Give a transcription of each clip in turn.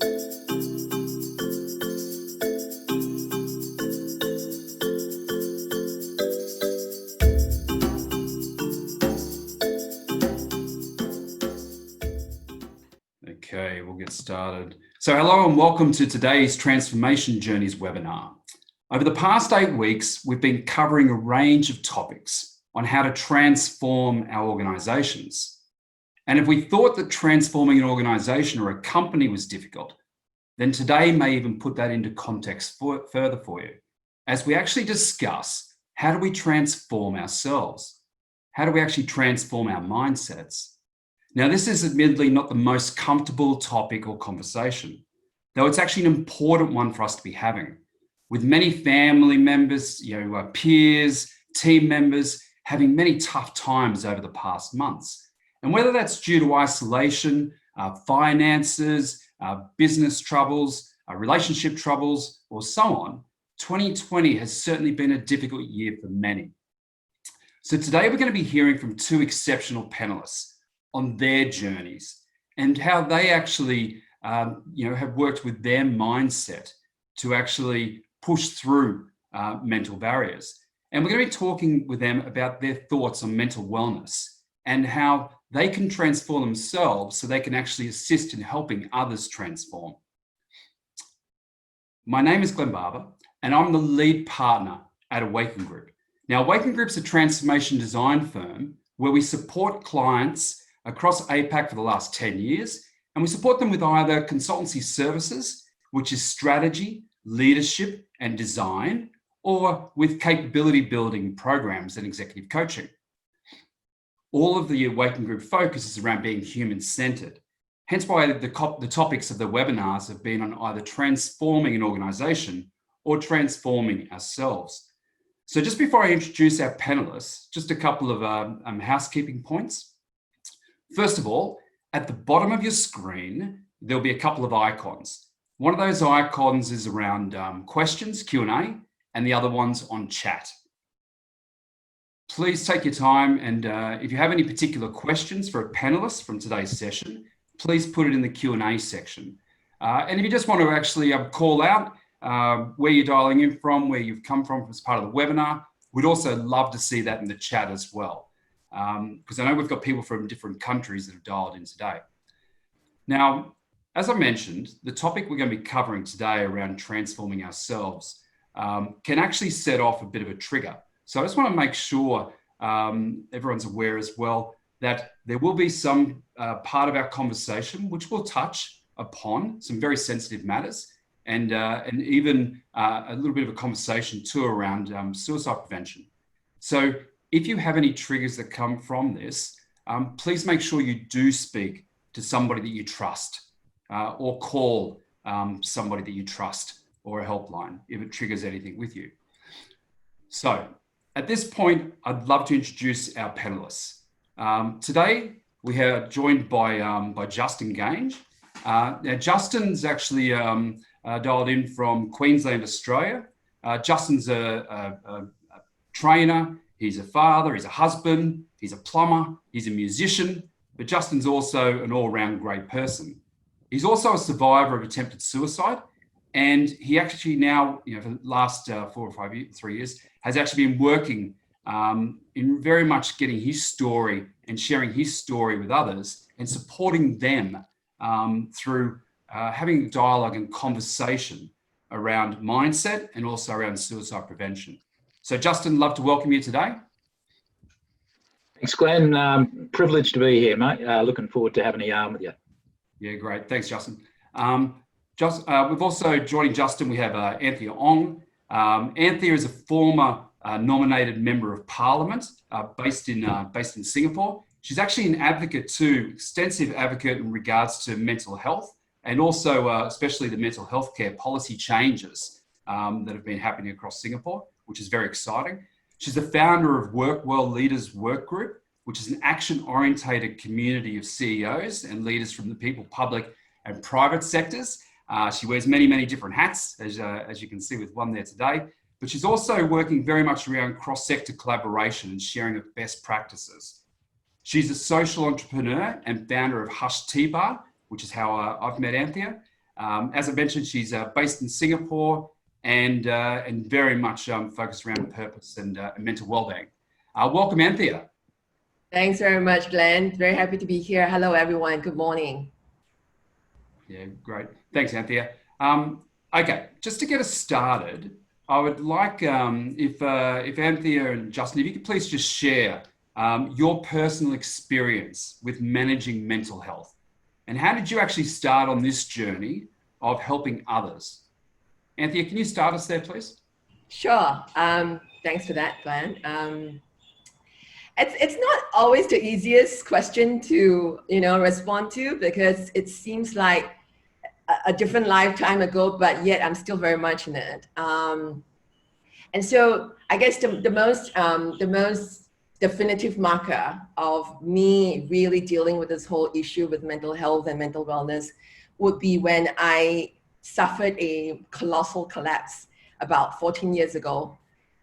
Okay, we'll get started. So hello and welcome to today's Transformation Journeys webinar. Over the past 8 weeks, we've been covering a range of topics on how to transform our organizations. And if we thought that transforming an organization or a company was difficult, then today may even put that into context further for you, as we actually discuss how do we transform ourselves? How do we actually transform our mindsets? Now, this is admittedly not the most comfortable topic or conversation, though it's actually an important one for us to be having, with many family members, peers, team members having many tough times over the past months. And whether that's due to isolation, finances, business troubles, relationship troubles, or so on, 2020 has certainly been a difficult year for many. So today we're going to be hearing from 2 exceptional panelists on their journeys and how they actually, have worked with their mindset to actually push through mental barriers. And we're going to be talking with them about their thoughts on mental wellness and how they can transform themselves so they can actually assist in helping others transform. My name is Glen Barber, and I'm the lead partner at Awaken Group. Now, Awaken Group's a transformation design firm where we support clients across APAC for the last 10 years, and we support them with either consultancy services, which is strategy, leadership, and design, or with capability building programs and executive coaching. All of the Awaken Group focus is around being human-centered, hence why the topics of the webinars have been on either transforming an organization or transforming ourselves. So just before I introduce our panelists, just a couple of housekeeping points. First of all, at the bottom of your screen, there'll be a couple of icons. One of those icons is around questions, Q&A, and the other one's on chat. Please take your time, and if you have any particular questions for a panelist from today's session, please put it in the Q&A section. And if you just want to actually call out where you're dialing in from, where you've come from as part of the webinar, we'd also love to see that in the chat as well. Because I know we've got people from different countries that have dialed in today. Now, as I mentioned, the topic we're going to be covering today around transforming ourselves can actually set off a bit of a trigger. So I just want to make sure everyone's aware as well that there will be some part of our conversation which will touch upon some very sensitive matters and even a little bit of a conversation too around suicide prevention. So if you have any triggers that come from this, please make sure you do speak to somebody that you trust or call somebody that you trust or a helpline if it triggers anything with you. So at this point, I'd love to introduce our panelists. Today, we are joined by Justin Geange. Now, Justin's actually dialed in from Queensland, Australia. Justin's a trainer. He's a father, he's a husband, he's a plumber, he's a musician, but Justin's also an all-round great person. He's also a survivor of attempted suicide, and he actually now, for the last 3 years, has actually been working in very much getting his story and sharing his story with others and supporting them through having dialogue and conversation around mindset and also around suicide prevention. So Justin, love to welcome you today. Thanks, Glenn. Privileged to be here, mate. Looking forward to having a yarn with you. Yeah, great. Thanks, Justin. We've also joining Justin, we have Anthea Ong. Anthea is a former nominated member of Parliament based in Singapore. She's actually an advocate too, extensive advocate in regards to mental health and also especially the mental health care policy changes that have been happening across Singapore, which is very exciting. She's the founder of Work Well Leaders Work Group, which is an action-orientated community of CEOs and leaders from the people, public and private sectors. She wears many, many different hats, as you can see with one there today, but she's also working very much around cross-sector collaboration and sharing of best practices. She's a social entrepreneur and founder of Hush Tea Bar, which is how I've met Anthea. As I mentioned, she's based in Singapore and very much focused around purpose and mental well-being. Welcome, Anthea. Thanks very much, Glenn. Very happy to be here. Hello, everyone. Good morning. Yeah, great. Thanks, Anthea. Okay, just to get us started, I would like if Anthea and Justin, if you could please just share your personal experience with managing mental health, and how did you actually start on this journey of helping others? Anthea, can you start us there, please? Sure. Thanks for that, Glenn. It's not always the easiest question to respond to, because it seems like a different lifetime ago, but yet I'm still very much in it. And so I guess the most definitive marker of me really dealing with this whole issue with mental health and mental wellness would be when I suffered a colossal collapse about 14 years ago.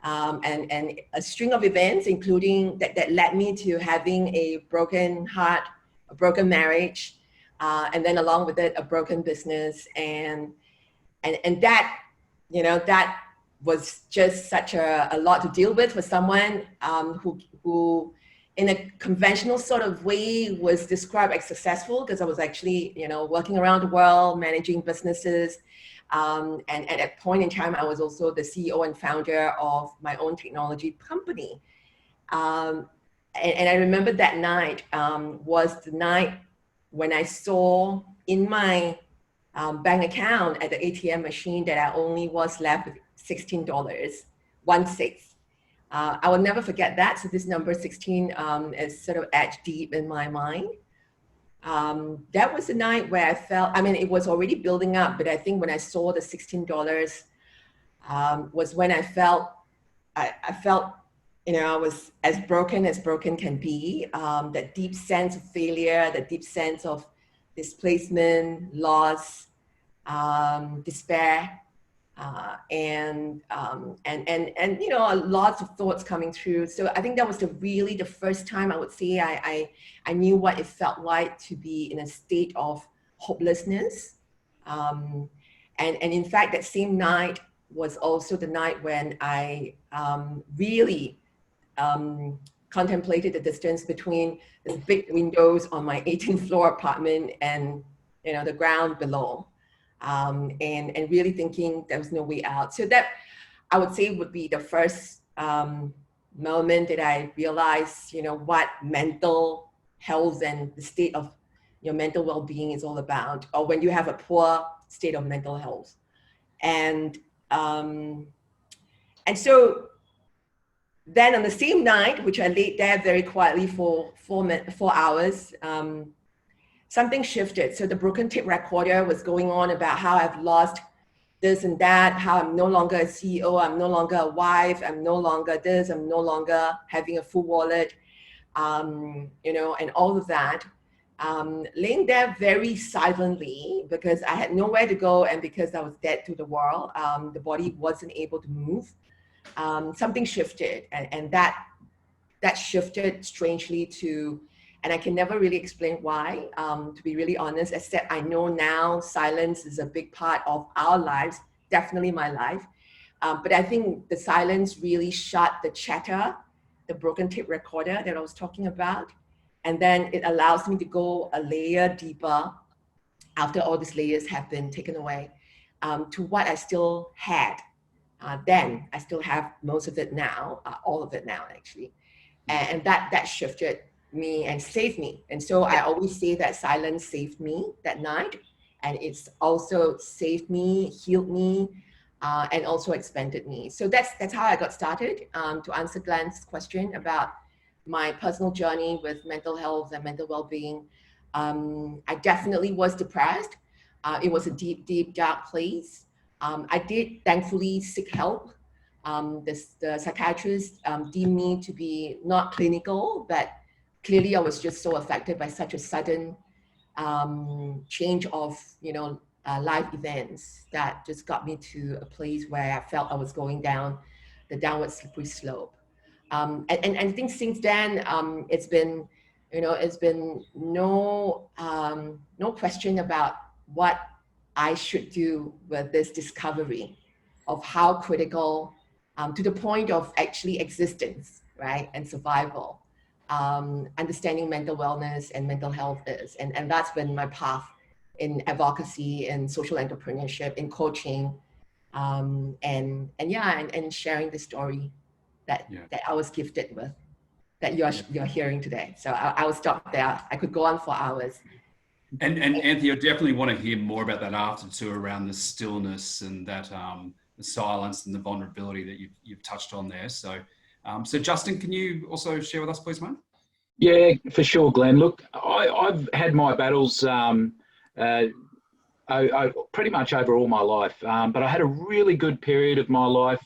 And a string of events, including that led me to having a broken heart, a broken marriage, and then along with it, a broken business. And that, that was just such a lot to deal with for someone who in a conventional sort of way was described as successful, because I was actually, working around the world, managing businesses. And at that point in time, I was also the CEO and founder of my own technology company. And I remember that night was the night when I saw in my bank account at the ATM machine that I only was left with $16, 16. I will never forget that. So this number 16 is sort of etched deep in my mind. That was the night where I felt, it was already building up, but I think when I saw the $16 was when I felt, I felt, I was as broken can be. That deep sense of failure, that deep sense of displacement, loss, despair, and lots of thoughts coming through. So I think that was really the first time I would say I knew what it felt like to be in a state of hopelessness. And in fact, that same night was also the night when I really contemplated the distance between the big windows on my 18th floor apartment and the ground below. And really thinking there was no way out. So that I would say would be the first moment that I realized, what mental health and the state of your mental well-being is all about, or when you have a poor state of mental health. And so then on the same night, which I laid there very quietly for 4 hours, something shifted. So the broken tape recorder was going on about how I've lost this and that, how I'm no longer a CEO, I'm no longer a wife, I'm no longer this, I'm no longer having a full wallet, and all of that. Laying there very silently because I had nowhere to go and because I was dead to the world. The body wasn't able to move. Something shifted, and that shifted strangely to, and I can never really explain why, to be really honest, except I know now silence is a big part of our lives, definitely my life. But I think the silence really shut the chatter, the broken tape recorder that I was talking about. And then it allows me to go a layer deeper after all these layers have been taken away, to what I still had. Then I still have most of it now, all of it now actually. And that shifted me and saved me. And so I always say that silence saved me that night. And it's also saved me, healed me, and also expanded me. So that's how I got started. To answer Glenn's question about my personal journey with mental health and mental well-being, I definitely was depressed. It was a deep, deep, dark place. I did thankfully seek help. The psychiatrist deemed me to be not clinical, but clearly I was just so affected by such a sudden change of, life events that just got me to a place where I felt I was going down the downward slippery slope. And I think since then, it's been no question about what I should do with this discovery of how critical, to the point of actually existence, right, and survival, understanding mental wellness and mental health is. And that's been my path in advocacy, in social entrepreneurship, in coaching, and sharing the story that I was gifted with, that you're hearing today. So I will stop there. I could go on for hours. And Anthea, I definitely want to hear more about that after too, around the stillness and that the silence and the vulnerability that you've touched on there. So, so Justin, can you also share with us, please, mate? Yeah, for sure, Glenn. Look, I've had my battles pretty much over all my life, but I had a really good period of my life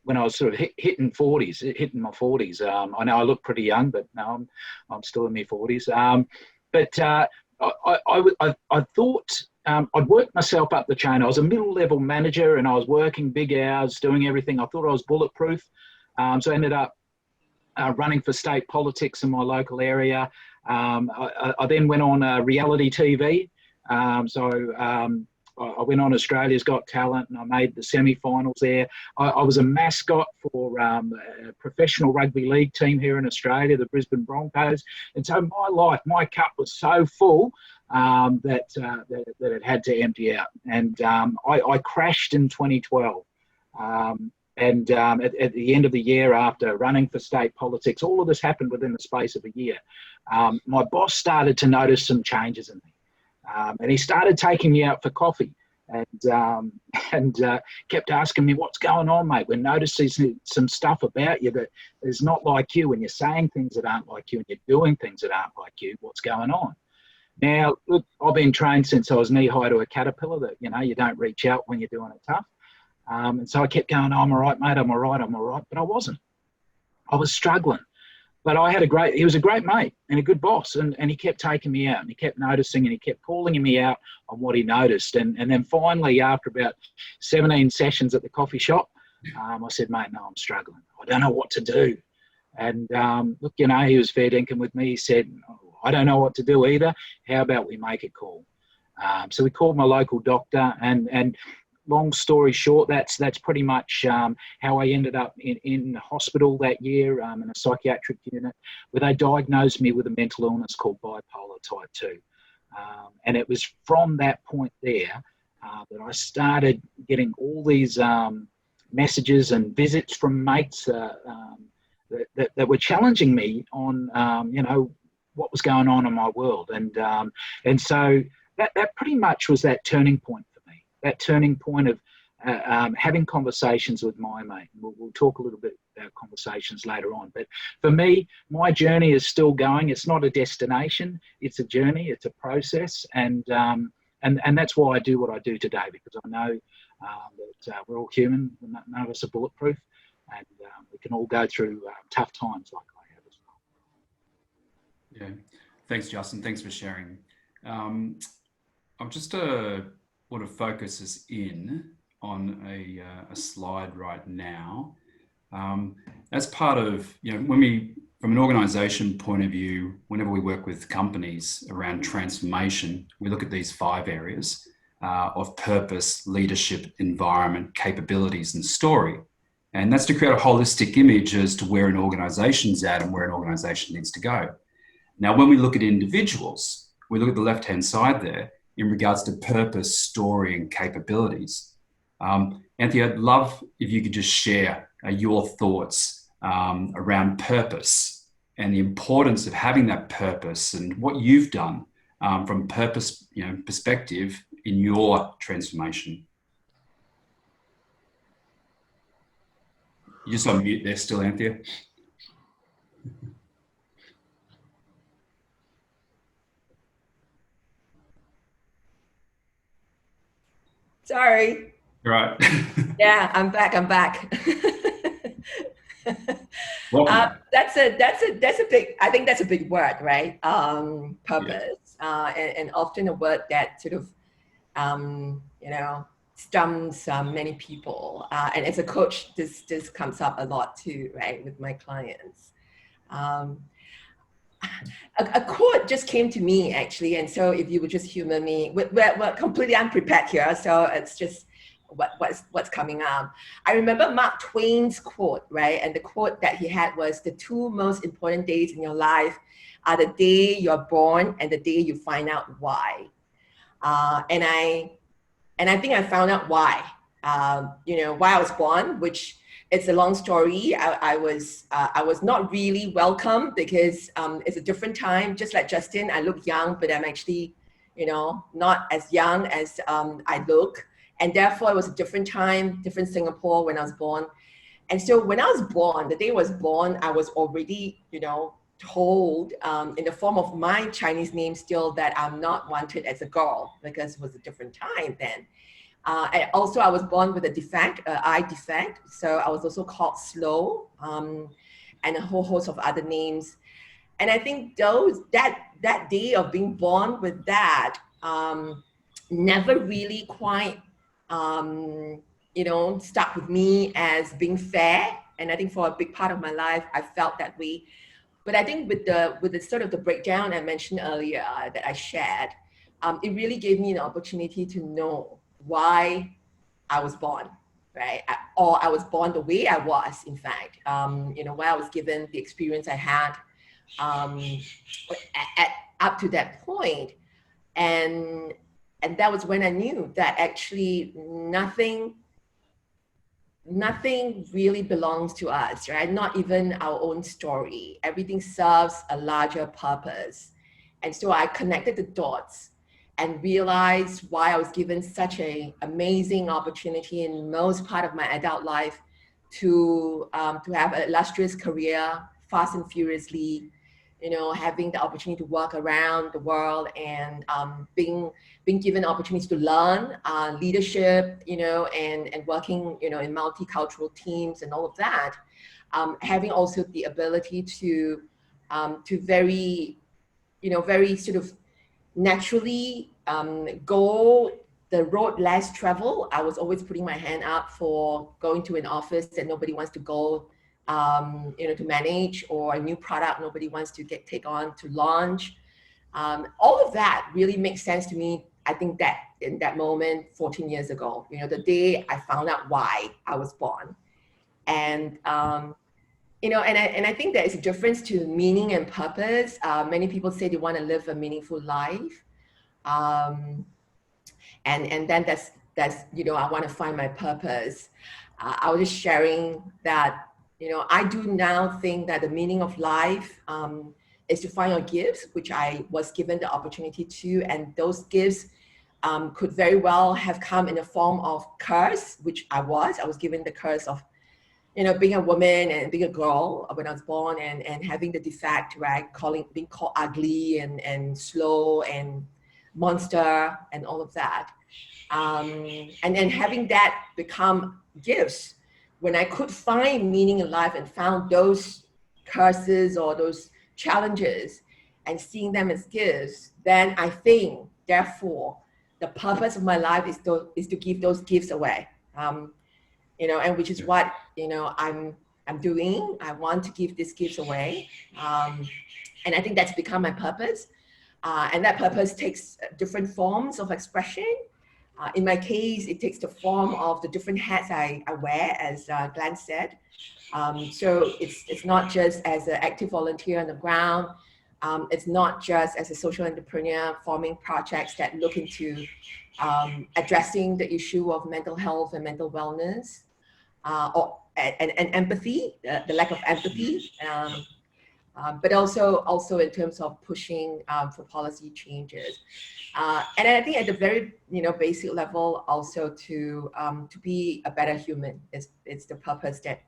when I was sort of hitting my 40s. I know I look pretty young, but no, I'm still in my 40s. I thought I'd worked myself up the chain. I was a middle-level manager, and I was working big hours, doing everything. I thought I was bulletproof, so I ended up running for state politics in my local area. I then went on reality TV. I went on Australia's Got Talent, and I made the semi-finals there. I was a mascot for a professional rugby league team here in Australia, the Brisbane Broncos. And so my cup was so full that it had to empty out. And I crashed in 2012. At the end of the year, after running for state politics, all of this happened within the space of a year. My boss started to notice some changes in me. And he started taking me out for coffee and kept asking me, "What's going on, mate? We're noticing some stuff about you that is not like you, and you're saying things that aren't like you, and you're doing things that aren't like you. What's going on?" Now, look, I've been trained since I was knee-high to a caterpillar that, you don't reach out when you're doing it tough. And so I kept going, "I'm all right, mate, I'm all right." But I wasn't. I was struggling. But he was a great mate and a good boss, and he kept taking me out, and he kept noticing, and he kept calling me out on what he noticed. And then finally, after about 17 sessions at the coffee shop, I said, "Mate, no, I'm struggling. I don't know what to do." And look, he was fair dinkum with me. He said, "Oh, I don't know what to do either. How about we make a call?" So we called my local doctor, and long story short, that's pretty much how I ended up in hospital that year, in a psychiatric unit, where they diagnosed me with a mental illness called bipolar type 2. And it was from that point there that I started getting all these messages and visits from mates that were challenging me on, what was going on in my world. And so that pretty much was that turning point. That turning point of having conversations with my mate. We'll talk a little bit about conversations later on. But for me, my journey is still going. It's not a destination. It's a journey. It's a process. And that's why I do what I do today, because I know that we're all human. None of us are bulletproof. And we can all go through tough times like I have as well. Yeah. Thanks, Justin. Thanks for sharing. I'm just want to focus us in on a slide right now. As part of, from an organization point of view, whenever we work with companies around transformation, we look at these 5 areas of purpose, leadership, environment, capabilities, and story. And that's to create a holistic image as to where an organization's at and where an organization needs to go. Now, when we look at individuals, we look at the left-hand side there, in regards to purpose, story, and capabilities. Anthea, I'd love if you could just share your thoughts around purpose and the importance of having that purpose and what you've done from purpose perspective in your transformation. You're just on mute there still, Anthea. Sorry. Right. Yeah, I'm back. That's a big, I think that's a big word, right? Purpose, and often a word that sort of, stumps many people. And as a coach, this comes up a lot too, right, with my clients. a quote just came to me actually, and so if you would just humor me, we're completely unprepared here, so it's just what's coming up. I remember Mark Twain's quote, right? And the quote that he had was, "The two most important days in your life are the day you're born and the day you find out why." And I think I found out why. Why I was born, which it's a long story. I was not really welcome because it's a different time. Just like Justin, I look young, but I'm actually, not as young as I look. And therefore, it was a different time, different Singapore when I was born. And so when I was born, the day I was born, I was already, told in the form of my Chinese name still that I'm not wanted as a girl because it was a different time then. And also, I was born with a defect, eye defect. So I was also called slow, and a whole host of other names. And I think that day of being born with that never really quite, stuck with me as being fair. And I think for a big part of my life, I felt that way. But I think with the sort of the breakdown I mentioned earlier that I shared, it really gave me an opportunity to know why I was born, right? Or I was born the way I was, in fact, why I was given the experience I had up to that point. And that was when I knew that actually nothing really belongs to us, right? Not even our own story. Everything serves a larger purpose. And so I connected the dots and realized why I was given such an amazing opportunity in most part of my adult life to have an illustrious career, fast and furiously, having the opportunity to work around the world and being given opportunities to learn leadership, and working, in multicultural teams and all of that. Having also the ability to very sort of naturally go the road less traveled. I was always putting my hand up for going to an office that nobody wants to go, to manage, or a new product nobody wants to take on to launch. All of that really makes sense to me. I think that in that moment, 14 years ago, the day I found out why I was born. And and I think there is a difference to meaning and purpose. Many people say they want to live a meaningful life. And then that's I want to find my purpose. I was just sharing that, I do now think that the meaning of life is to find your gifts, which I was given the opportunity to, and those gifts could very well have come in the form of curse, which I was given the curse of, being a woman and being a girl when I was born, and having the defect, right? Being called ugly and slow and monster and all of that. And then having that become gifts. When I could find meaning in life and found those curses or those challenges and seeing them as gifts, then I think, therefore, the purpose of my life is to give those gifts away. And which is what I'm doing. I want to give these gifts away, and I think that's become my purpose. And that purpose takes different forms of expression. In my case, it takes the form of the different hats I wear, as Glen said. So it's not just as an active volunteer on the ground. It's not just as a social entrepreneur forming projects that look into addressing the issue of mental health and mental wellness, and empathy, the lack of empathy, but also in terms of pushing for policy changes. And I think at the very basic level, also to be a better human is the purpose that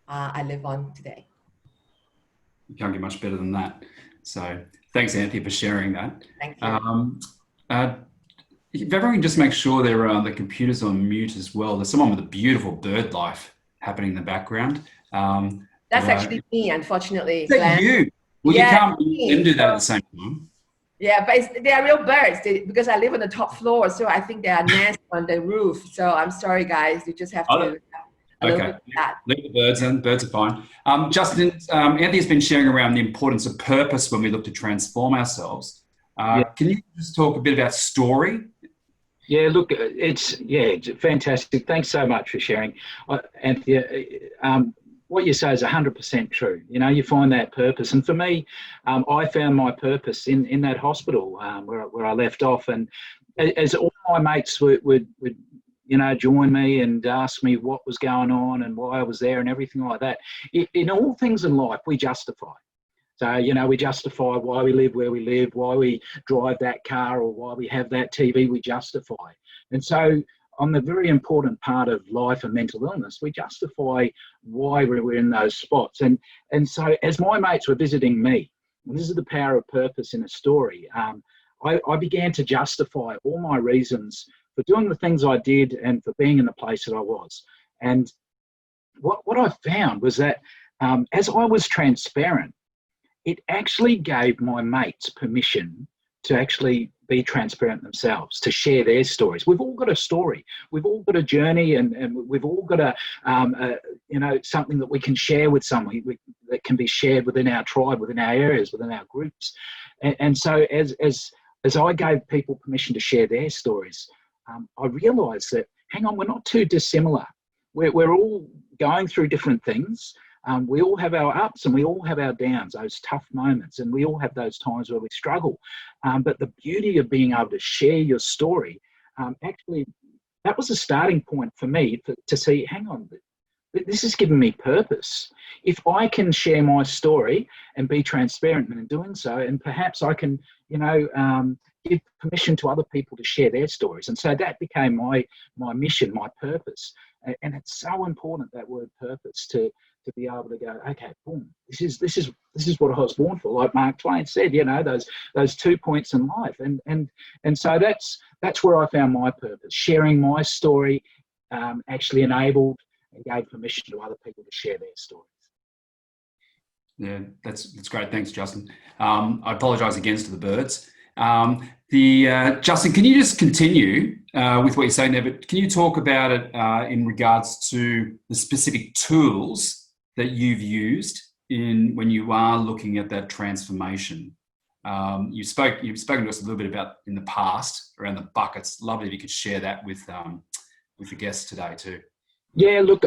I live on today. You can't get much better than that. So thanks, Anthea, for sharing that. Thank you. If everyone can just make sure the computers are on mute as well. There's someone with a beautiful bird life happening in the background. That's actually me, unfortunately. Is that you? Well, yeah, you can't do that at the same time. Yeah, but they are real birds because I live on the top floor, so I think they are nests on the roof. So I'm sorry, guys. You just have to And Okay. Leave the birds in. Birds are fine. Justin, Anthea's been sharing around the importance of purpose when we look to transform ourselves. Can you just talk a bit about story? Yeah, look, it's fantastic. Thanks so much for sharing, Anthea. What you say is 100% true. You know, you find that purpose, and for me, I found my purpose in that hospital where I left off, and as all my mates would join me and ask me what was going on and why I was there and everything like that. In all things in life, we justify. So, we justify why we live where we live, why we drive that car, or why we have that TV, we justify. And so on the very important part of life and mental illness, we justify why we're in those spots. And so as my mates were visiting me, and this is the power of purpose in a story, I began to justify all my reasons for doing the things I did and for being in the place that I was. And what I found was that as I was transparent, it actually gave my mates permission to actually be transparent themselves, to share their stories. We've all got a story. We've all got a journey, and we've all got something that we can share with someone that can be shared within our tribe, within our areas, within our groups. And so as I gave people permission to share their stories, I realised that, hang on, we're not too dissimilar. We're all going through different things. We all have our ups and we all have our downs, those tough moments, and we all have those times where we struggle. But the beauty of being able to share your story, actually, that was a starting point for me to see, hang on, this has given me purpose. If I can share my story and be transparent in doing so, and perhaps I can, give permission to other people to share their stories. And so that became my mission, my purpose. And it's so important, that word purpose, to be able to go, okay, boom, this is what I was born for. Like Mark Twain said, those 2 points in life. And so that's where I found my purpose. Sharing my story actually enabled and gave permission to other people to share their stories. Yeah, that's great. Thanks, Justin. I apologise again to the birds. Justin, can you just continue with what you're saying there, but can you talk about it in regards to the specific tools that you've used when you are looking at that transformation? You've spoken to us a little bit about in the past around the buckets. Lovely if you could share that with the guests today too. Yeah, look,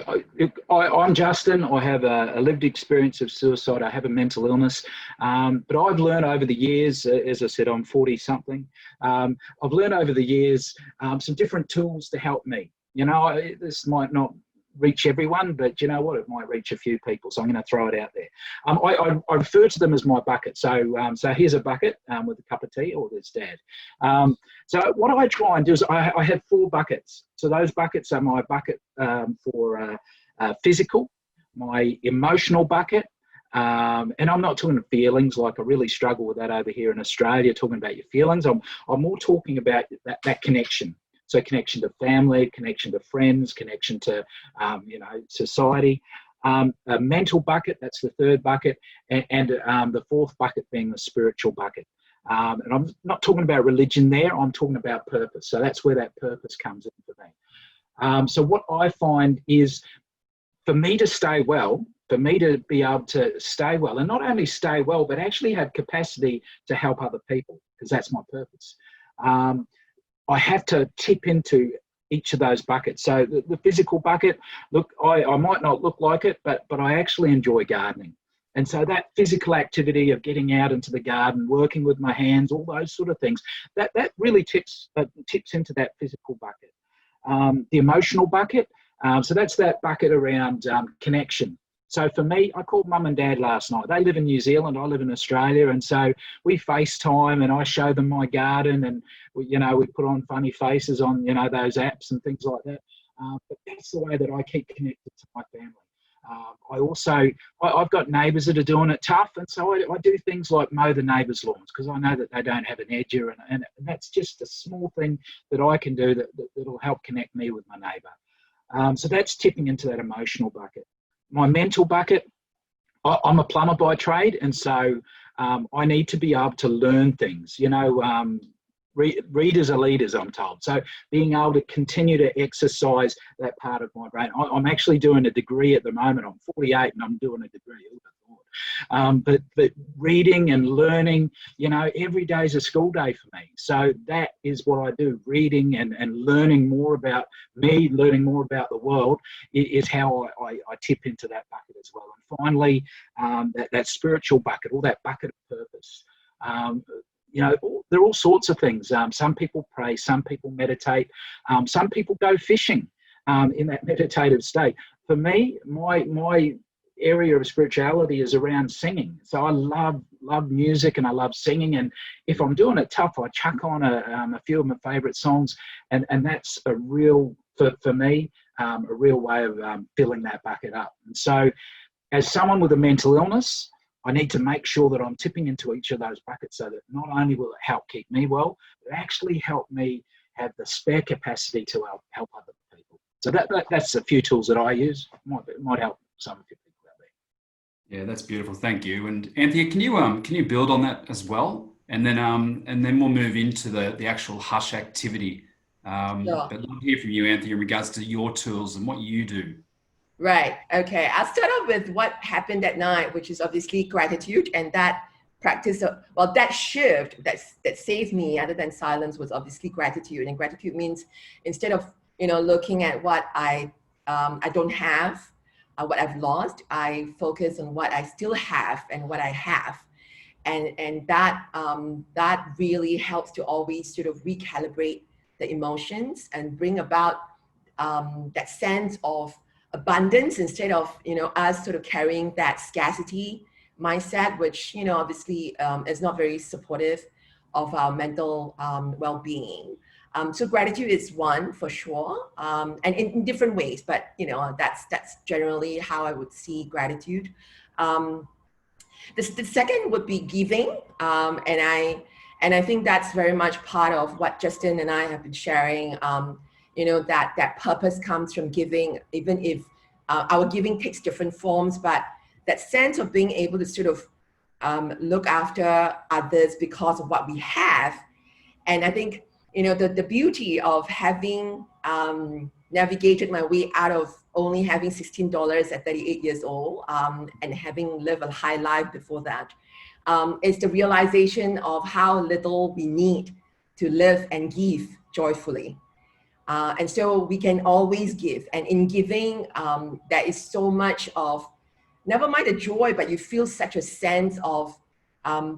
I'm Justin. I have a lived experience of suicide. I have a mental illness, but I've learned over the years, as I said, I'm 40-something. I've learned over the years some different tools to help me. This might not reach everyone, but you know what? It might reach a few people, so I'm going to throw it out there. I refer to them as my bucket. So here's a bucket with a cup of tea, or there's Dad. So what I try and do is I have 4 buckets. So those buckets are my bucket for physical, my emotional bucket, and I'm not talking feelings, like I really struggle with that over here in Australia, talking about your feelings. I'm more talking about that connection. So connection to family, connection to friends, connection to, society. A mental bucket, that's the 3rd bucket, and the 4th bucket being the spiritual bucket. And I'm not talking about religion there, I'm talking about purpose. So that's where that purpose comes in for me. So what I find is, for me to stay well, for me to be able to stay well, and not only stay well, but actually have capacity to help other people, because that's my purpose. I have to tip into each of those buckets. So the physical bucket, look, I might not look like it, but I actually enjoy gardening. And so that physical activity of getting out into the garden, working with my hands, all those sort of things, that really tips into that physical bucket. The emotional bucket, so that's that bucket around connection. So for me, I called Mum and Dad last night. They live in New Zealand, I live in Australia, and so we FaceTime and I show them my garden, and we put on funny faces on those apps and things like that. But that's the way that I keep connected to my family. I've got neighbours that are doing it tough, and so I do things like mow the neighbours' lawns, because I know that they don't have an edger, and that's just a small thing that I can do that'll help connect me with my neighbour. So that's tipping into that emotional bucket. My mental bucket, I'm a plumber by trade, and so I need to be able to learn things. readers are leaders, I'm told. So being able to continue to exercise that part of my brain. I'm actually doing a degree at the moment. I'm 48 and I'm doing a degree. But reading and learning, every day is a school day for me. So that is what I do. Reading and learning more about me, learning more about the world is how I tip into that bucket as well. And finally, that spiritual bucket, or that bucket of purpose. There are all sorts of things. Some people pray, some people meditate, some people go fishing in that meditative state. For me, my area of spirituality is around singing. So I love music and I love singing. And if I'm doing it tough, I chuck on a few of my favourite songs, and that's a real, for me, a real way of filling that bucket up. And so, as someone with a mental illness, I need to make sure that I'm tipping into each of those buckets so that not only will it help keep me well, but actually help me have the spare capacity to help other people. So that's a few tools that I use. Might help some of you people out there. Yeah, that's beautiful. Thank you. And Anthea, can you build on that as well? And then we'll move into the actual Hush activity. Sure. But I'd love to hear from you, Anthea, in regards to your tools and what you do. Right. Okay. I'll start off with what happened that night, which is obviously gratitude, and that practice that shift that saved me, other than silence, was obviously gratitude. And gratitude means, instead of looking at what I don't have, what I've lost, I focus on what I still have and what I have, and that really helps to always sort of recalibrate the emotions and bring about that sense of abundance, instead of us sort of carrying that scarcity mindset, which obviously is not very supportive of our mental well-being. So gratitude is one for sure, and in different ways, but that's generally how I would see gratitude. The second would be giving, and I think that's very much part of what Justin and I have been sharing. That purpose comes from giving, even if our giving takes different forms, but that sense of being able to sort of look after others because of what we have. And I think, the beauty of having navigated my way out of only having $16 at 38 years old, and having lived a high life before that, is the realization of how little we need to live and give joyfully. And so we can always give. And in giving, there is so much of, never mind the joy, but you feel such a sense of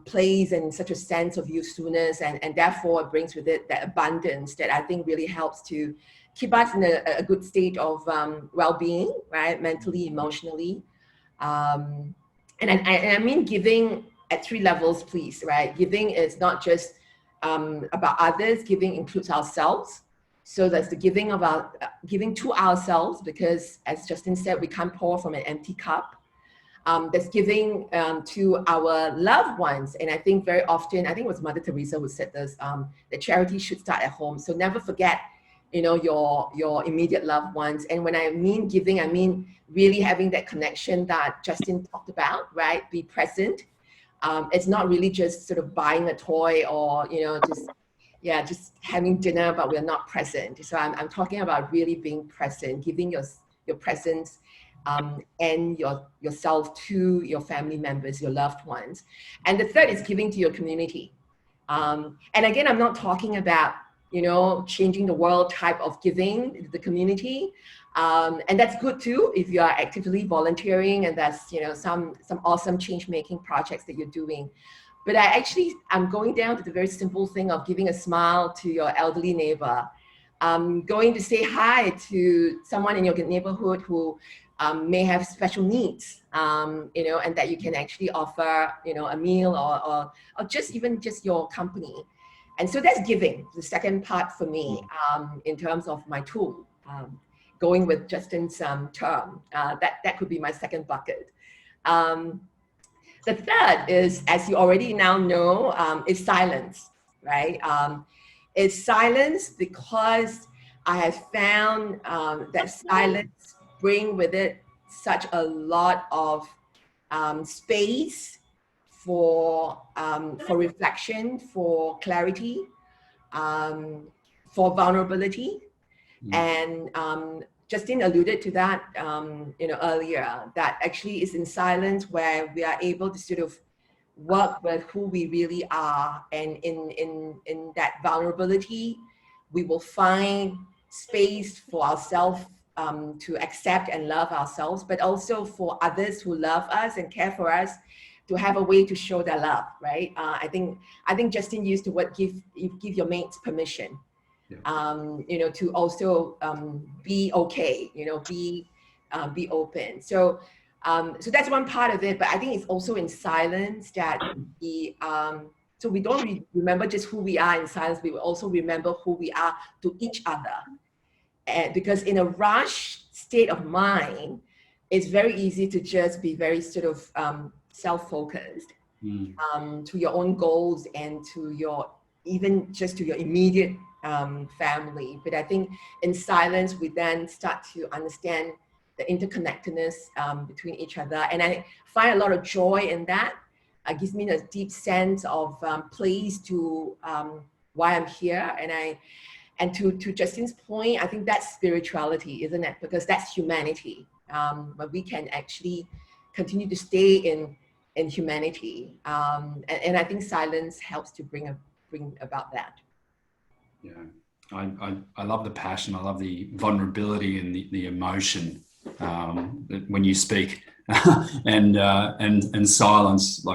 place and such a sense of usefulness. And therefore it brings with it that abundance that I think really helps to keep us in a good state of well-being, right? Mentally, emotionally. And I mean giving at 3 levels, please, right? Giving is not just about others. Giving includes ourselves. So that's the giving to ourselves, because as Justin said, we can't pour from an empty cup. That's giving to our loved ones. And I think very often, I think it was Mother Teresa who said this, that charity should start at home. So never forget, your immediate loved ones. And when I mean giving, I mean really having that connection that Justin talked about, right? Be present. It's not really just sort of buying a toy or, just having dinner, but we're not present. So I'm talking about really being present, giving your presence and yourself to your family members, your loved ones. And the third is giving to your community. And again, I'm not talking about, changing the world type of giving to the community. And that's good too, if you are actively volunteering and that's, some awesome change-making projects that you're doing. But I'm going down to the very simple thing of giving a smile to your elderly neighbor, going to say hi to someone in your neighborhood who may have special needs, and that you can actually offer, a meal or just your company. And so that's giving, the second part for me, in terms of my tool, going with Justin's term, that could be my second bucket. The third is, as you already now know, is silence, right? It's silence because I have found that silence bring with it such a lot of space for reflection, for clarity. for vulnerability. And Justin alluded to that, earlier, that actually is in silence where we are able to sort of work with who we really are. And in that vulnerability, we will find space for ourselves to accept and love ourselves, but also for others who love us and care for us to have a way to show their love, right? I think Justin used the word give your mates permission. Yeah. To also be okay, be open. So that's one part of it, but I think it's also in silence that so we don't remember just who we are in silence, we will also remember who we are to each other. And because in a rushed state of mind, it's very easy to just be very sort of self-focused to your own goals and to your, even just to your immediate family. But I think in silence, we then start to understand the interconnectedness between each other. And I find a lot of joy in that. It gives me a deep sense of place to why I'm here. And to Justin's point, I think that's spirituality, isn't it? Because that's humanity. But we can actually continue to stay in humanity. And I think silence helps to bring about that. Yeah, I love the passion. I love the vulnerability and the emotion when you speak, and silence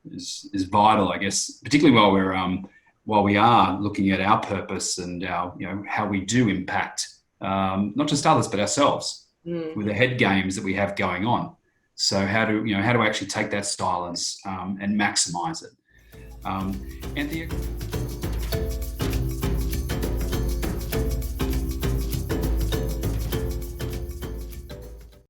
is vital, I guess, particularly while we are looking at our purpose and our how we do impact not just others but ourselves with the head games that we have going on. So how do actually take that silence and maximize it? Anthea.